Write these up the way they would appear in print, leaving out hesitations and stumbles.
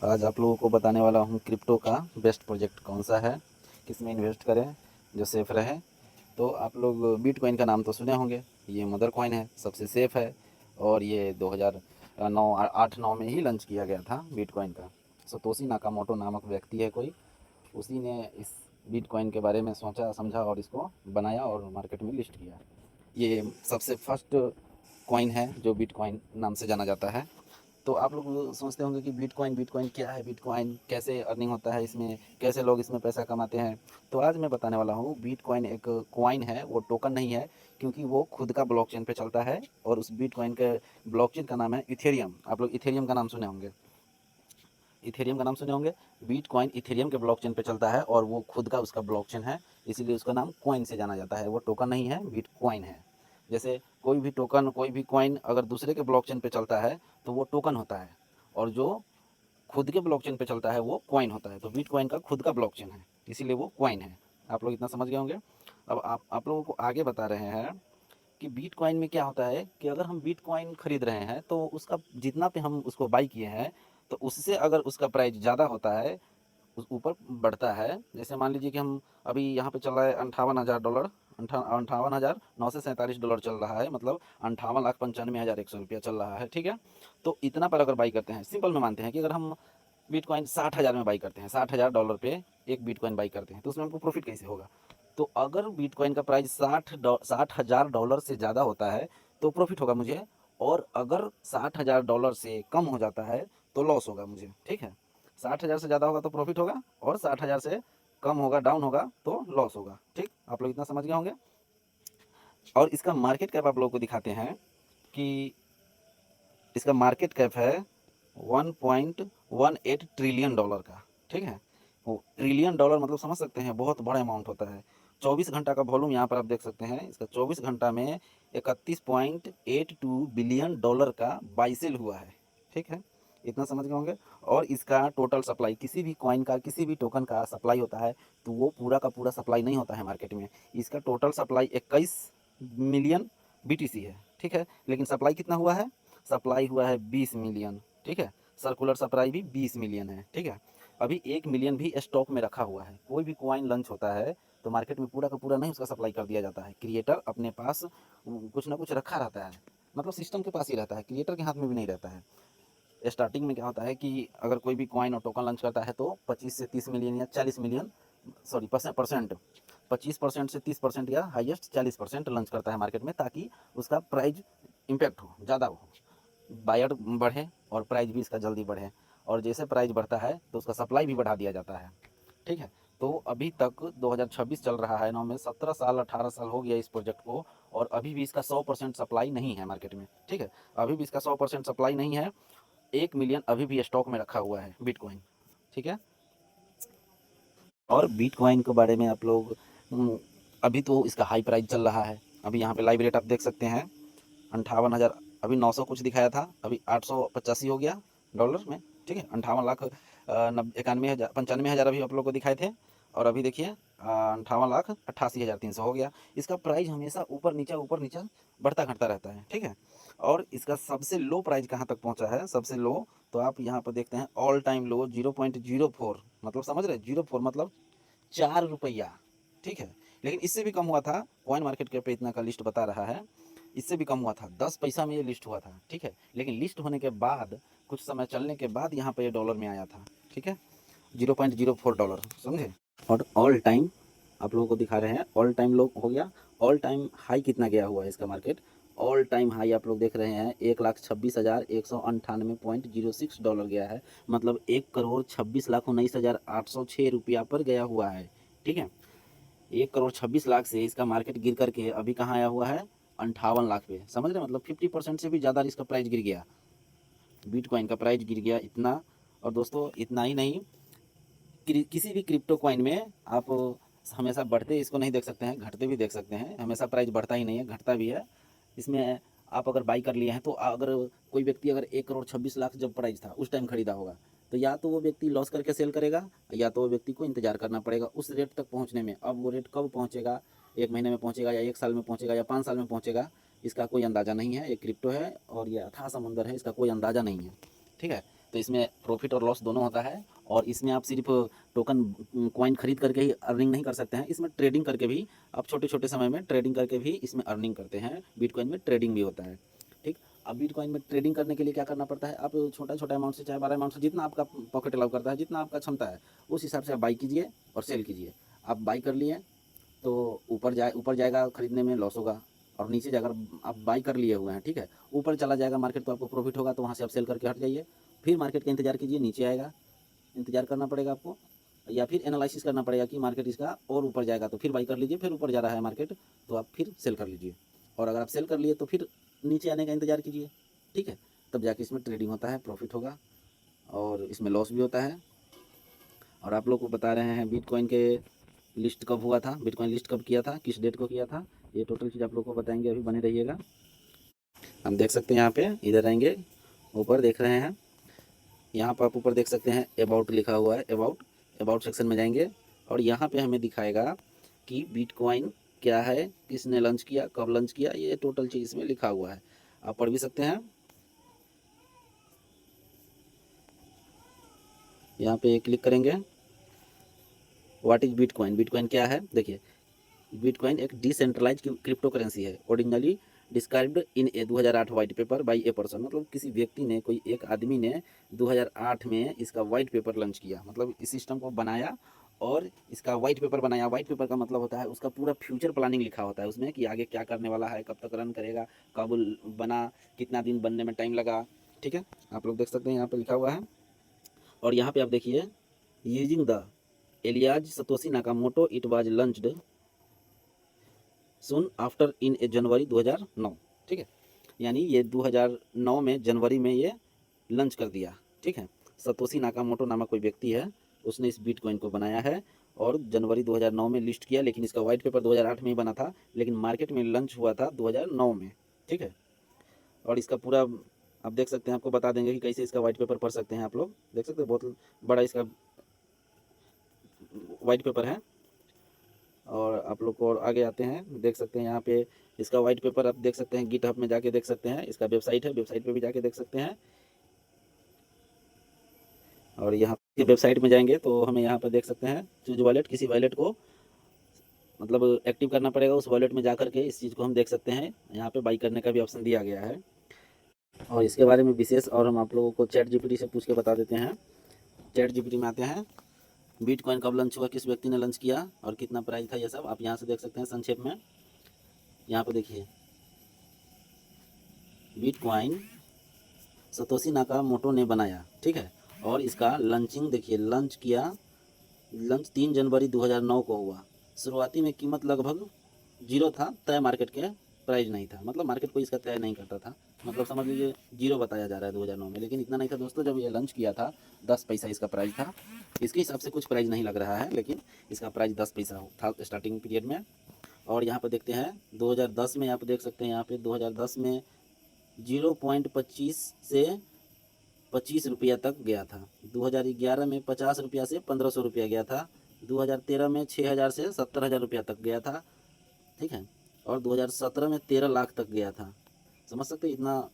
आज आप लोगों को बताने वाला हूँ क्रिप्टो का बेस्ट प्रोजेक्ट कौन सा है, किस में इन्वेस्ट करें जो सेफ़ रहे। तो आप लोग बिटकॉइन का नाम तो सुने होंगे। ये मदर कॉइन है, सबसे सेफ़ है। और ये 2009 8-9 में ही लॉन्च किया गया था बिटकॉइन का। सतोशी नाकामोटो नामक व्यक्ति है कोई, उसी ने इस बिटकॉइन के बारे में सोचा समझा और इसको बनाया और मार्केट में लिस्ट किया। ये सबसे फर्स्ट कॉइन है जो बिटकॉइन नाम से जाना जाता है। तो आप लोग सोचते होंगे कि बिटकॉइन बिटकॉइन क्या है, बिटकॉइन कैसे अर्निंग होता है इसमें, कैसे लोग इसमें पैसा कमाते हैं। तो आज मैं बताने वाला हूँ बिटकॉइन एक कॉइन है, वो टोकन नहीं है, क्योंकि वो खुद का ब्लॉकचेन पे चलता है। और उस बिटकॉइन के ब्लॉकचेन का नाम है इथेरियम। आप लोग इथेरियम का नाम सुने होंगे, इथेरियम का नाम सुने होंगे। बिटकॉइन इथेरियम के ब्लॉकचेन पे चलता है और वो खुद का उसका ब्लॉकचेन है, इसीलिए उसका नाम कॉइन से जाना जाता है। वो टोकन नहीं है, बिटकॉइन है। जैसे कोई भी टोकन, कोई भी कॉइन अगर दूसरे के ब्लॉकचेन पे चलता है तो वो टोकन होता है, और जो खुद के ब्लॉकचेन पे चलता है वो कॉइन होता है। तो बिटकॉइन का खुद का ब्लॉकचेन है, इसीलिए वो कॉइन है। आप लोग इतना समझ गए होंगे। अब आप लोगों को आगे बता रहे हैं कि बिटकॉइन में क्या होता है कि अगर हम बिटकॉइन खरीद रहे हैं तो उसका जितना पे हम उसको बाई किए हैं, तो उससे अगर उसका प्राइस ज़्यादा होता है, उस ऊपर बढ़ता है। जैसे मान लीजिए कि हम अभी यहाँ पे चल रहा है $58,000, 58,947 डॉलर चल रहा है, मतलब 58,95,100 रुपया चल रहा है, ठीक है। तो इतना पर अगर बाई करते हैं, सिंपल में मानते हैं कि अगर हम बिटकॉइन 60,000 में बाई करते हैं, $60,000 पे एक बिटकॉइन बाई करते हैं, तो उसमें हमको प्रॉफिट कैसे होगा। तो अगर बिटकॉइन का प्राइस 60,000 से ज़्यादा होता है तो प्रॉफिट होगा मुझे, और अगर 60,000 से कम हो जाता है तो लॉस होगा मुझे, ठीक है। 60,000 से ज़्यादा होगा तो प्रॉफिट होगा, और 60,000 से कम होगा, डाउन होगा, तो लॉस होगा, ठीक। आप लोग इतना समझ गए होंगे। और इसका मार्केट कैप आप लोग को दिखाते हैं कि इसका मार्केट कैप है 1.18 ट्रिलियन डॉलर का, ठीक है। वो ट्रिलियन डॉलर मतलब समझ सकते हैं, बहुत बड़ा अमाउंट होता है। 24 घंटा का वॉल्यूम यहाँ पर आप देख सकते हैं। इसका 24 घंटा में 31.82 बिलियन डॉलर का बाई सेल हुआ है, ठीक है। इतना समझ गए होंगे। और इसका टोटल सप्लाई, किसी भी कॉइन का, किसी भी टोकन का सप्लाई होता है तो वो पूरा का पूरा सप्लाई नहीं होता है मार्केट में। इसका टोटल सप्लाई 21 मिलियन बीटीसी है, ठीक है। लेकिन सप्लाई कितना हुआ है, सप्लाई हुआ है 20 मिलियन, ठीक है। सर्कुलर सप्लाई भी 20 मिलियन है, ठीक है। अभी 1 मिलियन भी स्टॉक में रखा हुआ है। कोई भी कॉइन लॉन्च होता है तो मार्केट में पूरा का पूरा नहीं उसका सप्लाई कर दिया जाता है। क्रिएटर अपने पास कुछ ना कुछ रखा रहता है, मतलब सिस्टम के पास ही रहता है, क्रिएटर के हाथ में भी नहीं रहता है। स्टार्टिंग में क्या होता है कि अगर कोई भी कॉइन और टोकन लॉन्च करता है तो 25 से 30 मिलियन या 40 मिलियन, सॉरी परसेंट, 25% से 30% या हाईएस्ट 40% लॉन्च करता है मार्केट में, ताकि उसका प्राइस इम्पैक्ट हो, ज़्यादा हो, बायर बढ़े और प्राइस भी इसका जल्दी बढ़े। और जैसे प्राइस बढ़ता है तो उसका सप्लाई भी बढ़ा दिया जाता है, ठीक है। तो अभी तक 2026 चल रहा है, 9 में 17 साल 18 साल हो गया इस प्रोजेक्ट को, और अभी भी इसका 100% सप्लाई नहीं है मार्केट में, ठीक है। अभी भी इसका 100% सप्लाई नहीं है। 1 मिलियन अभी भी स्टॉक में रखा हुआ है बिटकॉइन, ठीक है। और बिटकॉइन के बारे में आप लोग अभी तो इसका हाई प्राइस चल रहा है। अभी यहाँ पे लाइव रेट आप देख सकते हैं 58,000, अभी 900 कुछ दिखाया था, अभी 885 हो गया डॉलर में, ठीक है। 58,91,000 95,000 अभी आप लोग को दिखाए थे, और अभी देखिए 58,88,300 हो गया। इसका प्राइस हमेशा ऊपर नीचा बढ़ता घटता रहता है, ठीक है। और इसका सबसे लो प्राइस कहाँ तक पहुँचा है, सबसे लो, तो आप यहाँ पर देखते हैं ऑल टाइम लो 0.04, मतलब समझ रहे, 0.4 मतलब 4 रुपया, ठीक है। लेकिन इससे भी कम हुआ था, कॉइन मार्केट कैप पे इतना का लिस्ट बता रहा है, इससे भी कम हुआ था, 10 पैसा में ये लिस्ट हुआ था, ठीक है। लेकिन लिस्ट होने के बाद कुछ समय चलने के बाद यहाँ पे ये डॉलर में आया था, ठीक है, $0.04, समझे। और ऑल टाइम आप लोगों को दिखा रहे हैं, ऑल टाइम लो हो गया। ऑल टाइम हाई कितना गया हुआ है इसका मार्केट, ऑल टाइम हाई आप लोग देख रहे हैं 1,26,198.06 डॉलर गया है, मतलब 1,26,19,806 रुपया पर गया हुआ है, ठीक है। 1,26,00,000 से इसका मार्केट गिर करके अभी कहाँ आया हुआ है, 58 लाख पे, समझ रहे, मतलब 50% से भी ज़्यादा इसका प्राइस गिर गया, बिटकॉइन का प्राइस गिर गया इतना। और दोस्तों इतना ही नहीं, किसी भी क्रिप्टो कॉइन में आप हमेशा बढ़ते इसको नहीं देख सकते हैं, घटते भी देख सकते हैं। हमेशा प्राइस बढ़ता ही नहीं है, घटता भी है। इसमें आप अगर बाई कर लिए हैं तो अगर कोई व्यक्ति अगर 1,26,00,000 जब प्राइस था उस टाइम खरीदा होगा, तो या तो वो व्यक्ति लॉस करके सेल करेगा, या तो वो व्यक्ति को इंतजार करना पड़ेगा उस रेट तक पहुंचने में। अब वो रेट कब पहुंचेगा, 1 महीने में पहुंचेगा, या 1 साल में पहुंचेगा, या 5 साल में पहुंचेगा, इसका कोई अंदाज़ा नहीं है। ये क्रिप्टो है और ये अथाह समुंदर है, इसका कोई अंदाज़ा नहीं है, ठीक है। तो इसमें प्रॉफिट और लॉस दोनों होता है। और इसमें आप सिर्फ टोकन कॉइन खरीद करके ही अर्निंग नहीं कर सकते हैं, इसमें ट्रेडिंग करके भी आप छोटे छोटे समय में ट्रेडिंग करके भी इसमें अर्निंग करते हैं। बिटकॉइन में ट्रेडिंग भी होता है, ठीक। अब बिटकॉइन में ट्रेडिंग करने के लिए क्या करना पड़ता है, आप छोटा छोटा अमाउंट से चाहे बड़ा अमाउंट से, जितना आपका पॉकेट अलाउ करता है, जितना आपका क्षमता है, उस हिसाब से आप बाई कीजिए और सेल कीजिए। आप बाई कर लिए तो ऊपर जाएगा, खरीदने में लॉस होगा, और नीचे जाकर आप बाई कर लिए हुए हैं, ठीक है, ऊपर चला जाएगा मार्केट तो आपको प्रॉफिट होगा, तो वहाँ से आप सेल करके हट जाइए। फिर मार्केट का इंतजार कीजिए, नीचे आएगा, इंतजार करना पड़ेगा आपको, या फिर एनालिसिस करना पड़ेगा कि मार्केट इसका और ऊपर जाएगा तो फिर बाई कर लीजिए, फिर ऊपर जा रहा है मार्केट तो आप फिर सेल कर लीजिए। और अगर आप सेल कर लिए तो फिर नीचे आने का इंतजार कीजिए, ठीक है, तब जाके इसमें ट्रेडिंग होता है, प्रॉफिट होगा, और इसमें लॉस भी होता है। और आप लोग को बता रहे हैं बिटकॉइन के लिस्ट कब हुआ था, बिटकॉइन लिस्ट कब किया था, किस डेट को किया था, ये टोटल चीज़ आप लोग को बताएंगे, अभी बने रहिएगा। हम देख सकते हैं यहाँ पे, इधर आएंगे, ऊपर देख रहे हैं, यहाँ पर आप ऊपर देख सकते हैं अबाउट लिखा हुआ है, अबाउट सेक्शन में जाएंगे और यहाँ पे हमें दिखाएगा कि बिटकॉइन क्या है, किसने लॉन्च किया, कब लॉन्च किया, ये टोटल चीज़ इसमें लिखा हुआ है, आप पढ़ भी सकते हैं। यहाँ पे क्लिक करेंगे, व्हाट इज बिटकॉइन, बिटकॉइन क्या है, देखिए बिटकॉइन एक डिसेंट्रलाइज क्रिप्टो करेंसी है, originally described in a 2008 white paper by a person, मतलब किसी व्यक्ति ने, कोई एक आदमी ने 2008 में इसका वाइट पेपर लॉन्च किया, मतलब इस सिस्टम को बनाया और इसका वाइट पेपर बनाया। वाइट पेपर का मतलब होता है उसका पूरा फ्यूचर प्लानिंग लिखा होता है उसमें, कि आगे क्या करने वाला है, कब तक रन करेगा, कब बना, कितना दिन बनने में टाइम लगा, ठीक है, आप लोग देख सकते हैं यहाँ पे लिखा हुआ है। और यहाँ पे आप देखिए, using the alias Satoshi Nakamoto it was launched soon after in a January 2009, ठीक है, यानी ये 2009 में जनवरी में ये लॉन्च कर दिया, ठीक है। सतोशी नाकामोटो नामक कोई व्यक्ति है, उसने इस बिटकॉइन को बनाया है और जनवरी 2009 में लिस्ट किया, लेकिन इसका वाइट पेपर 2008 में ही बना था, लेकिन मार्केट में लॉन्च हुआ था 2009 में, ठीक है। और इसका पूरा आप देख सकते हैं, आपको बता देंगे कि कैसे इसका वाइट पेपर पढ़ सकते हैं, आप लोग देख सकते हैं, बहुत बड़ा इसका वाइट पेपर है। और आप लोग को और आगे आते हैं, देख सकते हैं यहाँ पे इसका वाइट पेपर आप देख सकते हैं, गिटहब में जाके देख सकते हैं, इसका वेबसाइट है, वेबसाइट पे भी जाके देख सकते हैं। और यहाँ पे वेबसाइट में जाएंगे तो हमें यहाँ पर देख सकते हैं चूज वॉलेट, किसी वॉलेट को मतलब एक्टिव करना पड़ेगा, उस वॉलेट में जा करके इस चीज़ को हम देख सकते हैं। यहाँ पे बाई करने का भी ऑप्शन दिया गया है, और इसके बारे में विशेष और हम आप लोगों को चैट जीपीटी से पूछ के बता देते हैं। चैट जीपीटी में आते हैं, बिटकॉइन कब लॉन्च हुआ, किस व्यक्ति ने लॉन्च किया और कितना प्राइस था, ये सब आप यहाँ से देख सकते हैं संक्षेप में। यहाँ पे देखिए, बिटकॉइन सतोशी नाकामोटो ने बनाया, ठीक है, और इसका लॉन्चिंग देखिए, लॉन्च 3 जनवरी 2009 को हुआ। शुरुआती में कीमत लगभग 0 था, तय मार्केट के प्राइस नहीं था, मतलब मार्केट कोई इसका तय नहीं करता था, मतलब समझ लीजिए 0 बताया जा रहा है 2009 में, लेकिन इतना नहीं था दोस्तों। जब ये लॉन्च किया था 10 पैसा इसका प्राइस था, इसके हिसाब से कुछ प्राइस नहीं लग रहा है, लेकिन इसका प्राइस 10 पैसा था स्टार्टिंग पीरियड में। और यहाँ पर देखते हैं 2010 में, आप देख सकते हैं यहाँ पे 2010 में 0.25 से 25 रुपया तक गया था, 2011 में 50 रुपया से 1500 रुपया गया था, 2013 में 6000 से 70,000 रुपया तक गया था, ठीक है, और 2017 में 13 लाख तक गया था। समझ सकते हैं, इतना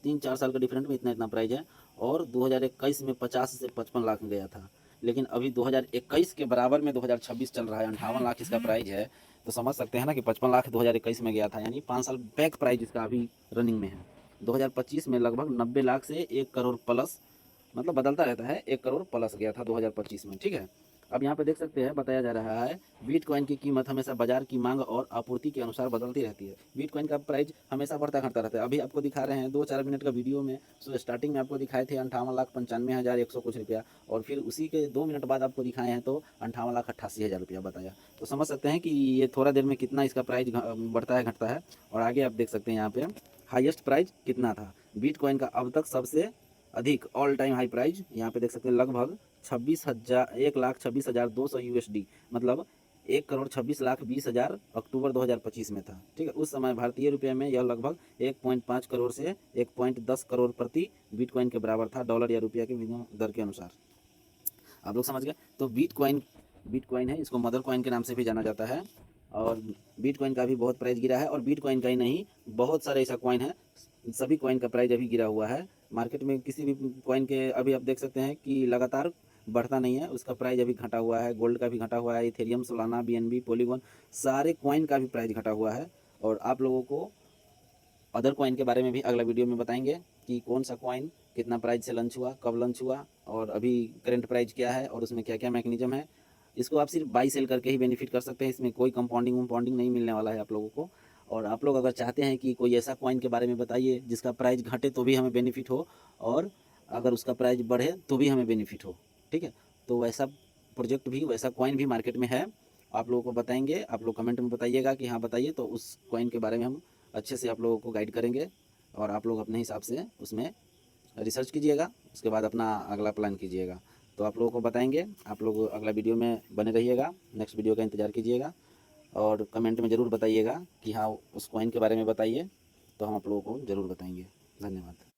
3-4 साल का डिफरेंट में इतना प्राइस है। और 2021 में 50 से 55 लाख गया था, लेकिन अभी 2021 के बराबर में 2026 चल रहा है, 58 लाख इसका प्राइस है। तो समझ सकते हैं ना कि 55 लाख 2021 में गया था, यानी 5 साल बैक प्राइस इसका अभी रनिंग में है। 2025 में लगभग 90 लाख से 1 करोड़ प्लस, मतलब बदलता रहता है, 1 करोड़ प्लस गया था 2025 में, ठीक है। अब यहाँ पे देख सकते हैं, बताया जा रहा है बिटकॉइन की कीमत हमेशा बाजार की मांग और आपूर्ति के अनुसार बदलती रहती है। बिटकॉइन का प्राइस हमेशा बढ़ता घटता रहता है। अभी आपको दिखा रहे हैं 2-4 मिनट का वीडियो में, स्टार्टिंग में आपको दिखाए थे 58,95,100 कुछ रुपया, और फिर उसी के 2 मिनट बाद आपको दिखाए हैं तो 58,88,000 रुपया बताया। तो समझ सकते हैं कि ये थोड़ा देर में कितना इसका प्राइस बढ़ता है घटता है। और आगे आप देख सकते हैं यहाँ पे हाईएस्ट प्राइस कितना था बिटकॉइन का, अब तक सबसे अधिक ऑल टाइम हाई प्राइस यहाँ पे देख सकते हैं, लगभग 1,26,200 यूएसडी, मतलब 1,26,20,000 अक्टूबर 2025 में था, ठीक है। उस समय भारतीय रुपये में यह लगभग 1.5 करोड़ से 1.10 करोड़ प्रति बिटकॉइन के बराबर था, डॉलर या रुपया के विनिमय दर के अनुसार। आप लोग समझ गए। तो बिटकॉइन है, इसको मदर कॉइन के नाम से भी जाना जाता है, और बिटकॉइन का भी बहुत प्राइस गिरा है। और बिटकॉइन का ही नहीं, बहुत सारे ऐसा कॉइन है, सभी कॉइन का प्राइस अभी गिरा हुआ है, मार्केट में किसी भी कॉइन के अभी आप देख सकते हैं कि लगातार बढ़ता नहीं है, उसका प्राइस अभी घटा हुआ है। गोल्ड का भी घटा हुआ है, इथेरियम, सोलाना, बीएनबी, पॉलीगॉन, सारे कॉइन का भी प्राइस घटा हुआ है। और आप लोगों को अदर कॉइन के बारे में भी अगला वीडियो में बताएंगे कि कौन सा कॉइन कितना प्राइस से लॉन्च हुआ, कब लॉन्च हुआ और अभी करंट प्राइस क्या है और उसमें क्या क्या मैकेनिज्म है। इसको आप सिर्फ बाई सेल करके ही बेनिफिट कर सकते हैं, इसमें कोई कंपाउंडिंग वम्पाउंडिंग नहीं मिलने वाला है आप लोगों को। और आप लोग अगर चाहते हैं कि कोई ऐसा कॉइन के बारे में बताइए जिसका प्राइस घटे तो भी हमें बेनिफिट हो और अगर उसका प्राइस बढ़े तो भी हमें बेनिफिट हो, ठीक है। तो वैसा प्रोजेक्ट भी, वैसा कॉइन भी मार्केट में है, आप लोगों को बताएंगे। आप लोग कमेंट में बताइएगा कि हाँ बताइए, तो उस कॉइन के बारे में हम अच्छे से आप लोगों को गाइड करेंगे और आप लोग अपने हिसाब से उसमें रिसर्च कीजिएगा, उसके बाद अपना अगला प्लान कीजिएगा। तो आप लोगों को बताएंगे, आप लोग अगला वीडियो में बने रहिएगा, नेक्स्ट वीडियो का इंतज़ार कीजिएगा और कमेंट में ज़रूर बताइएगा कि हाँ उस कॉइन के बारे में बताइए, तो हम आप लोगों को ज़रूर बताएंगे। धन्यवाद।